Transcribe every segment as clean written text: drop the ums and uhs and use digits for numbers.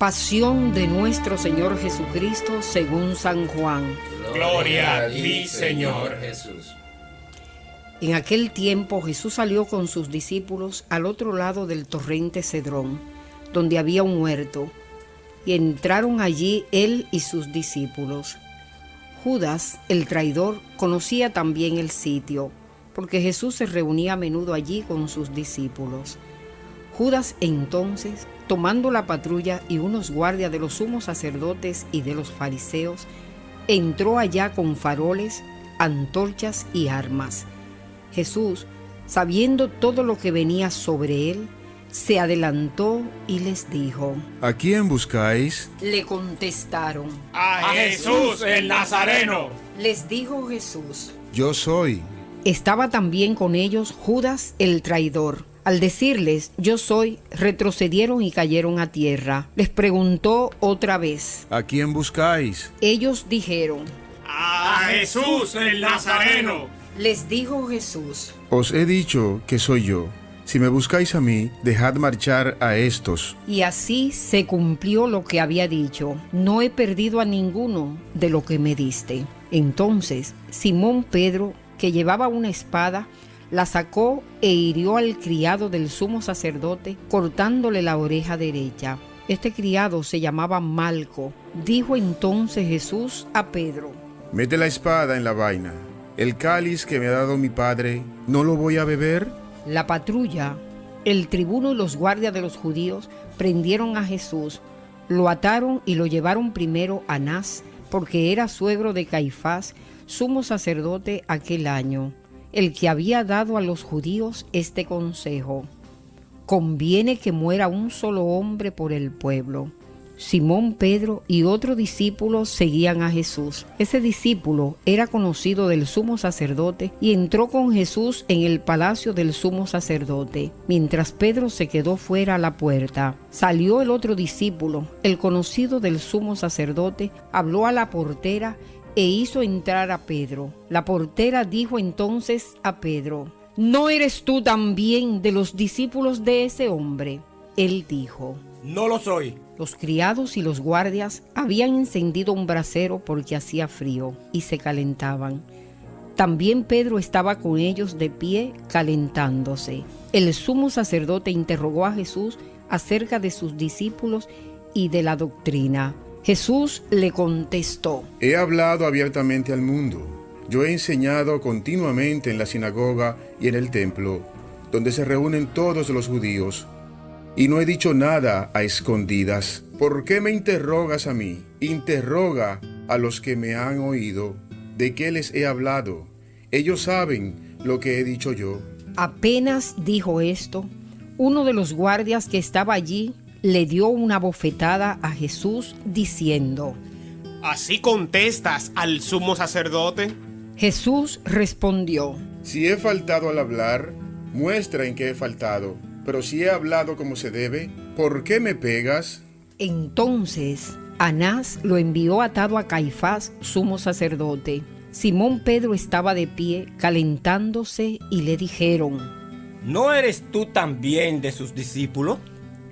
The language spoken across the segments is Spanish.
Pasión de nuestro Señor Jesucristo según San Juan. Gloria a ti, Señor Jesús. En aquel tiempo Jesús salió con sus discípulos al otro lado del torrente Cedrón, donde había un huerto, y entraron allí él y sus discípulos. Judas, el traidor, conocía también el sitio, porque Jesús se reunía a menudo allí con sus discípulos. Judas entonces, tomando la patrulla y unos guardias de los sumos sacerdotes y de los fariseos, entró allá con faroles, antorchas y armas. Jesús, sabiendo todo lo que venía sobre él, se adelantó y les dijo: ¿A quién buscáis? Le contestaron. ¡A Jesús el Nazareno! Les dijo Jesús: Yo soy. Estaba también con ellos Judas el traidor. Al decirles yo soy, retrocedieron y cayeron a tierra. Les preguntó otra vez. ¿A quién buscáis? Ellos dijeron: ¡A Jesús el Nazareno! Les dijo Jesús: Os he dicho que soy yo. Si me buscáis a mí, dejad marchar a estos. Y así se cumplió lo que había dicho: no he perdido a ninguno de lo que me diste. Entonces Simón Pedro, que llevaba una espada, la sacó e hirió al criado del sumo sacerdote, cortándole la oreja derecha. Este criado se llamaba Malco. Dijo entonces Jesús a Pedro: Mete la espada en la vaina. El cáliz que me ha dado mi padre, ¿no lo voy a beber? La patrulla, el tribuno y los guardias de los judíos prendieron a Jesús, lo ataron y lo llevaron primero a Anás, porque era suegro de Caifás, sumo sacerdote aquel año, el que había dado a los judíos este consejo: conviene que muera un solo hombre por el pueblo. Simón Pedro y otro discípulo seguían a Jesús. Ese discípulo era conocido del sumo sacerdote y entró con Jesús en el palacio del sumo sacerdote, mientras Pedro se quedó fuera a la puerta. Salió el otro discípulo, el conocido del sumo sacerdote, habló a la portera e hizo entrar a Pedro. La portera dijo entonces a Pedro: ¿no eres tú también de los discípulos de ese hombre? Él dijo: No lo soy. Los criados y los guardias habían encendido un brasero porque hacía frío y se calentaban. También Pedro estaba con ellos de pie calentándose. El sumo sacerdote interrogó a Jesús acerca de sus discípulos y de la doctrina. Jesús le contestó: He hablado abiertamente al mundo. Yo he enseñado continuamente en la sinagoga y en el templo, donde se reúnen todos los judíos. Y no he dicho nada a escondidas. ¿Por qué me interrogas a mí? Interroga a los que me han oído. ¿De qué les he hablado? Ellos saben lo que he dicho yo. Apenas dijo esto, uno de los guardias que estaba allí le dio una bofetada a Jesús diciendo: ¿Así contestas al sumo sacerdote? Jesús respondió: Si he faltado al hablar, muestra en qué he faltado. Pero si he hablado como se debe, ¿por qué me pegas? Entonces Anás lo envió atado a Caifás, sumo sacerdote. Simón Pedro estaba de pie calentándose y le dijeron: ¿no eres tú también de sus discípulos?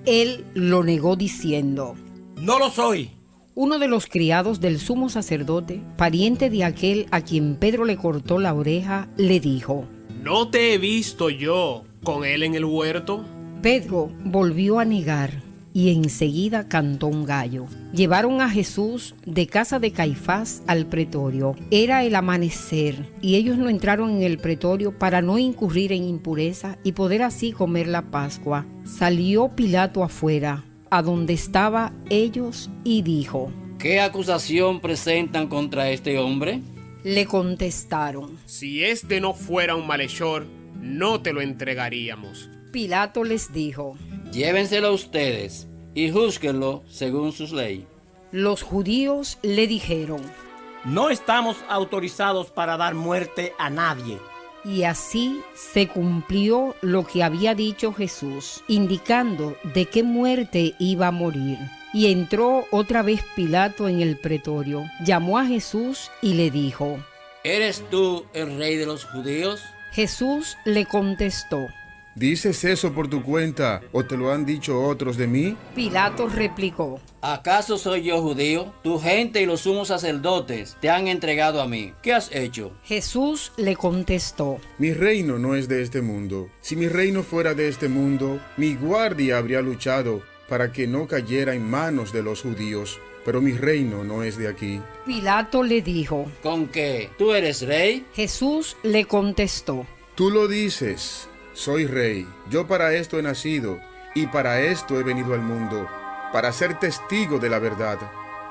Él lo negó diciendo: No lo soy. Uno de los criados del sumo sacerdote, pariente de aquel a quien Pedro le cortó la oreja, le dijo: ¿No te he visto yo con él en el huerto? Pedro volvió a negar y enseguida cantó un gallo. Llevaron a Jesús de casa de Caifás al pretorio. Era el amanecer y ellos no entraron en el pretorio para no incurrir en impureza y poder así comer la Pascua. Salió Pilato afuera, a donde estaban ellos, y dijo: ¿qué acusación presentan contra este hombre? Le contestaron: Si este no fuera un malhechor, no te lo entregaríamos. Pilato les dijo: Llévenselo ustedes y júzguenlo según sus leyes. Los judíos le dijeron: No estamos autorizados para dar muerte a nadie. Y así se cumplió lo que había dicho Jesús, indicando de qué muerte iba a morir. Y entró otra vez Pilato en el pretorio, llamó a Jesús y le dijo: ¿Eres tú el rey de los judíos? Jesús le contestó: ¿Dices eso por tu cuenta o te lo han dicho otros de mí? Pilato replicó: ¿Acaso soy yo judío? Tu gente y los sumos sacerdotes te han entregado a mí. ¿Qué has hecho? Jesús le contestó: Mi reino no es de este mundo. Si mi reino fuera de este mundo, mi guardia habría luchado para que no cayera en manos de los judíos. Pero mi reino no es de aquí. Pilato le dijo. ¿Con qué? ¿Tú eres rey? Jesús le contestó: Tú lo dices, soy rey. Yo para esto he nacido y para esto he venido al mundo, para ser testigo de la verdad.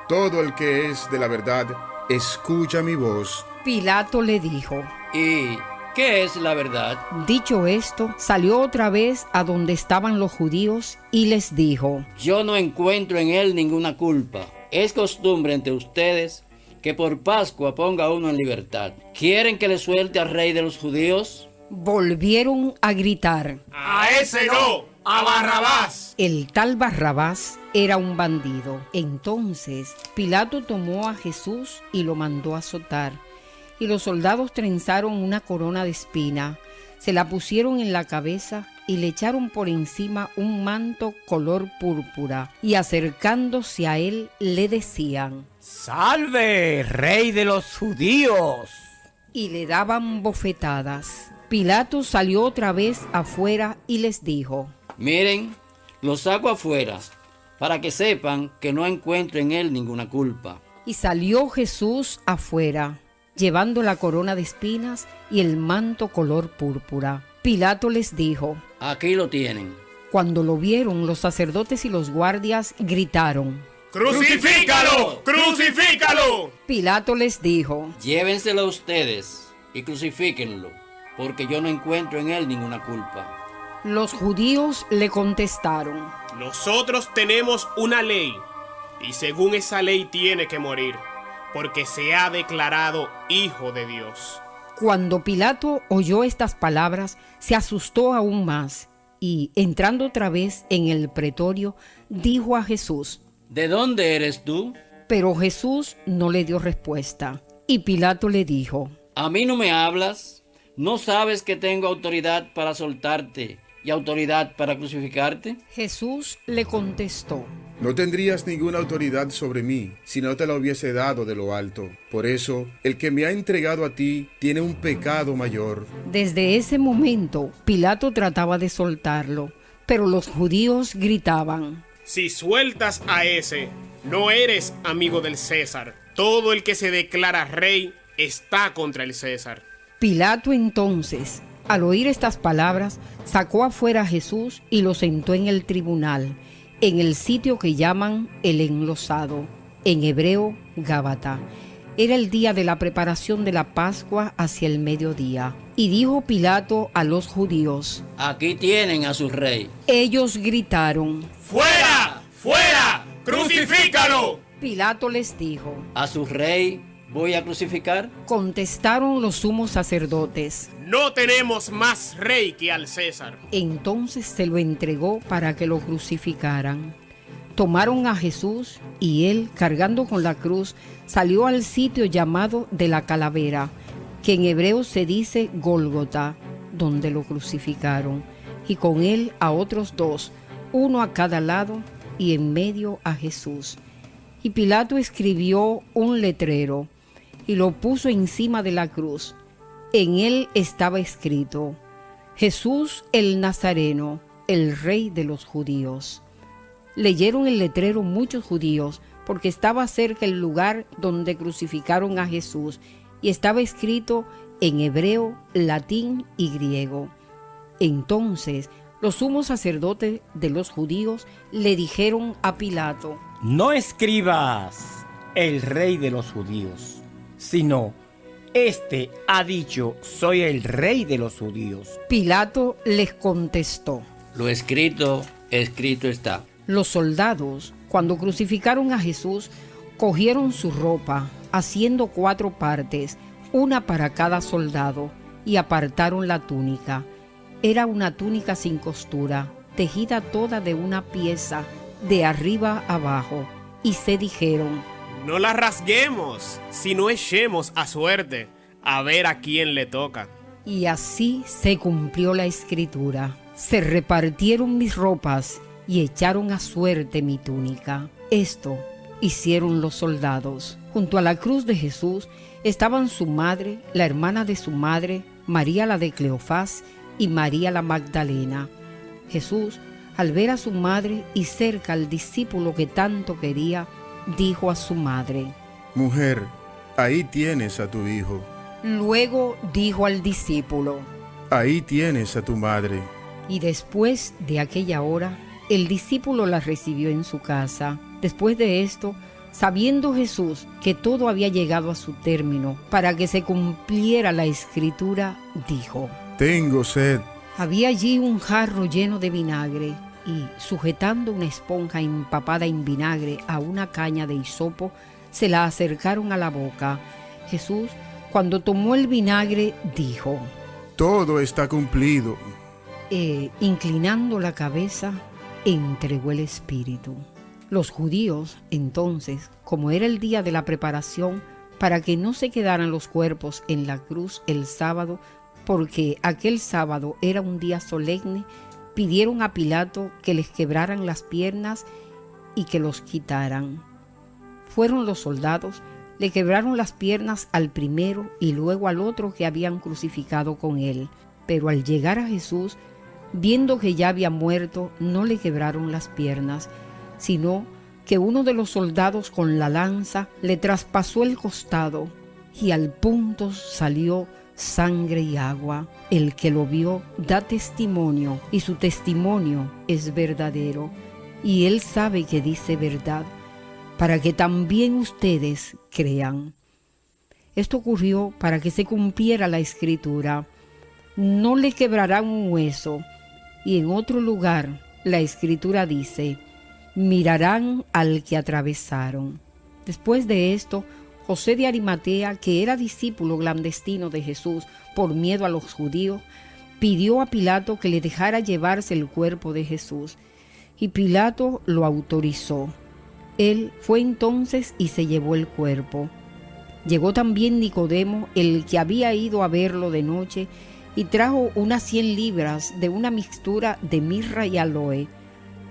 Todo el que es de la verdad, escucha mi voz. Pilato le dijo. ¿Y qué es la verdad? Dicho esto, salió otra vez a donde estaban los judíos y les dijo: Yo no encuentro en él ninguna culpa. Es costumbre entre ustedes que por Pascua ponga uno en libertad. ¿Quieren que le suelte al rey de los judíos? Volvieron a gritar. ¡A ese no! ¡A Barrabás! El tal Barrabás era un bandido. Entonces Pilato tomó a Jesús y lo mandó azotar. Y los soldados trenzaron una corona de espina, se la pusieron en la cabeza y le echaron por encima un manto color púrpura. Y acercándose a él le decían: ¡Salve, rey de los judíos! Y le daban bofetadas. Pilato salió otra vez afuera y les dijo: Miren, lo saco afuera, para que sepan que no encuentro en él ninguna culpa. Y salió Jesús afuera, llevando la corona de espinas y el manto color púrpura. Pilato les dijo. Aquí lo tienen. Cuando lo vieron, los sacerdotes y los guardias gritaron. ¡Crucifícalo! ¡Crucifícalo! Pilato les dijo. Llévenselo ustedes y crucifíquenlo, porque yo no encuentro en él ninguna culpa. Los judíos le contestaron. Nosotros tenemos una ley, y según esa ley tiene que morir, porque se ha declarado Hijo de Dios. Cuando Pilato oyó estas palabras, se asustó aún más, y entrando otra vez en el pretorio, dijo a Jesús. ¿De dónde eres tú? Pero Jesús no le dio respuesta, y Pilato le dijo. ¿A mí no me hablas? ¿No sabes que tengo autoridad para soltarte y autoridad para crucificarte? Jesús le contestó. No tendrías ninguna autoridad sobre mí si no te la hubiese dado de lo alto. Por eso, el que me ha entregado a ti tiene un pecado mayor. Desde ese momento, Pilato trataba de soltarlo, pero los judíos gritaban. Si sueltas a ese, no eres amigo del César. Todo el que se declara rey está contra el César. Pilato entonces, al oír estas palabras, sacó afuera a Jesús y lo sentó en el tribunal, en el sitio que llaman el Enlosado, en hebreo Gábata. Era el día de la preparación de la Pascua hacia el mediodía. Y dijo Pilato a los judíos. Aquí tienen a su rey. Ellos gritaron. ¡Fuera! ¡Fuera! ¡Crucifícalo! Pilato les dijo. ¿A su rey voy a crucificar? Contestaron los sumos sacerdotes. No tenemos más rey que al César. Entonces se lo entregó para que lo crucificaran. Tomaron a Jesús y él, cargando con la cruz, salió al sitio llamado de la calavera, que en hebreo se dice Gólgota, donde lo crucificaron, y con él a otros dos, uno a cada lado y en medio a Jesús. Y Pilato escribió un letrero y lo puso encima de la cruz. En él estaba escrito: Jesús el Nazareno, el Rey de los judíos. Leyeron el letrero muchos judíos, porque estaba cerca el lugar donde crucificaron a Jesús, y estaba escrito en hebreo, latín y griego. Entonces los sumos sacerdotes de los judíos le dijeron a Pilato: No escribas el rey de los judíos, sino este ha dicho, soy el rey de los judíos. Pilato les contestó. Lo escrito, escrito está. Los soldados, cuando crucificaron a Jesús, cogieron su ropa, haciendo 4 partes, una para cada soldado, y apartaron la túnica. Era una túnica sin costura, tejida toda de una pieza, de arriba abajo, y se dijeron: No la rasguemos, sino echemos a suerte, a ver a quién le toca. Y así se cumplió la escritura: se repartieron mis ropas y echaron a suerte mi túnica. Esto hicieron los soldados. Junto a la cruz de Jesús estaban su madre, la hermana de su madre, María la de Cleofás y María la Magdalena. Jesús, al ver a su madre y cerca al discípulo que tanto quería, dijo a su madre: Mujer, ahí tienes a tu hijo. Luego dijo al discípulo: Ahí tienes a tu madre. Y después de aquella hora, el discípulo la recibió en su casa. Después de esto, sabiendo Jesús que todo había llegado a su término, para que se cumpliera la escritura, dijo: Tengo sed. Había allí un jarro lleno de vinagre, y sujetando una esponja empapada en vinagre a una caña de hisopo, se la acercaron a la boca. Jesús, cuando tomó el vinagre, dijo: Todo está cumplido. Inclinando la cabeza, entregó el espíritu. Los judíos, entonces, como era el día de la preparación, para que no se quedaran los cuerpos en la cruz el sábado, porque aquel sábado era un día solemne, pidieron a Pilato que les quebraran las piernas y que los quitaran. Fueron los soldados, le quebraron las piernas al primero y luego al otro que habían crucificado con él. Pero al llegar a Jesús, viendo que ya había muerto, no le quebraron las piernas, sino que uno de los soldados con la lanza le traspasó el costado y al punto salió sangre y agua. El que lo vio da testimonio y su testimonio es verdadero, y él sabe que dice verdad, para que también ustedes crean. Esto ocurrió para que se cumpliera la escritura: no le quebrarán un hueso. Y en otro lugar la escritura dice: mirarán al que atravesaron. Después de esto, José de Arimatea, que era discípulo clandestino de Jesús por miedo a los judíos, pidió a Pilato que le dejara llevarse el cuerpo de Jesús, y Pilato lo autorizó. Él fue entonces y se llevó el cuerpo. Llegó también Nicodemo, el que había ido a verlo de noche, y trajo unas 100 libras de una mixtura de mirra y aloe.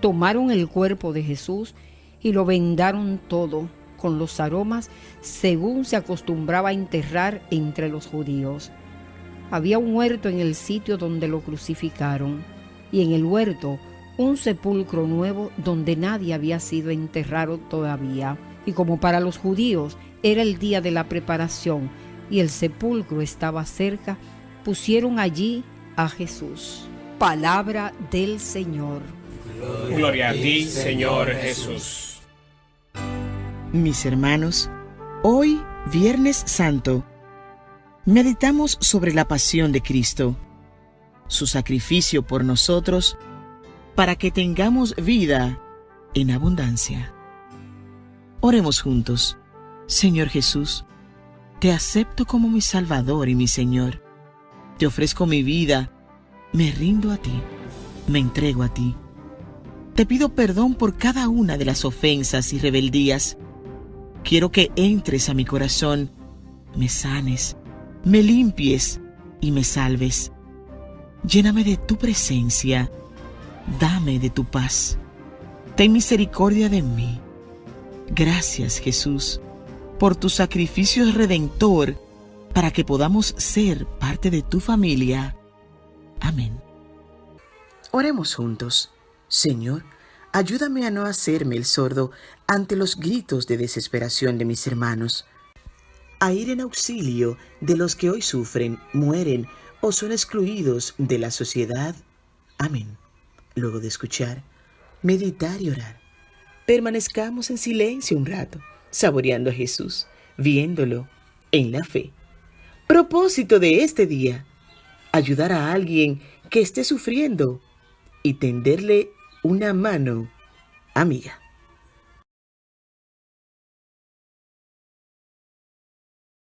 Tomaron el cuerpo de Jesús y lo vendaron todo con los aromas, según se acostumbraba a enterrar entre los judíos. Había un huerto en el sitio donde lo crucificaron, y en el huerto un sepulcro nuevo donde nadie había sido enterrado todavía. Y como para los judíos era el día de la preparación y el sepulcro estaba cerca, pusieron allí a Jesús. Palabra del Señor. Gloria a ti, Señor Jesús. Mis hermanos, hoy, Viernes Santo, meditamos sobre la pasión de Cristo, su sacrificio por nosotros, para que tengamos vida en abundancia. Oremos juntos. Señor Jesús, te acepto como mi Salvador y mi Señor. Te ofrezco mi vida, me rindo a ti, me entrego a ti. Te pido perdón por cada una de las ofensas y rebeldías. Quiero que entres a mi corazón, me sanes, me limpies y me salves. Lléname de tu presencia, dame de tu paz. Ten misericordia de mí. Gracias, Jesús, por tu sacrificio redentor, para que podamos ser parte de tu familia. Amén. Oremos juntos. Señor, ayúdame a no hacerme el sordo ante los gritos de desesperación de mis hermanos, a ir en auxilio de los que hoy sufren, mueren o son excluidos de la sociedad. Amén. Luego de escuchar, meditar y orar, permanezcamos en silencio un rato, saboreando a Jesús, viéndolo en la fe. Propósito de este día: ayudar a alguien que esté sufriendo y tenderle una mano amiga.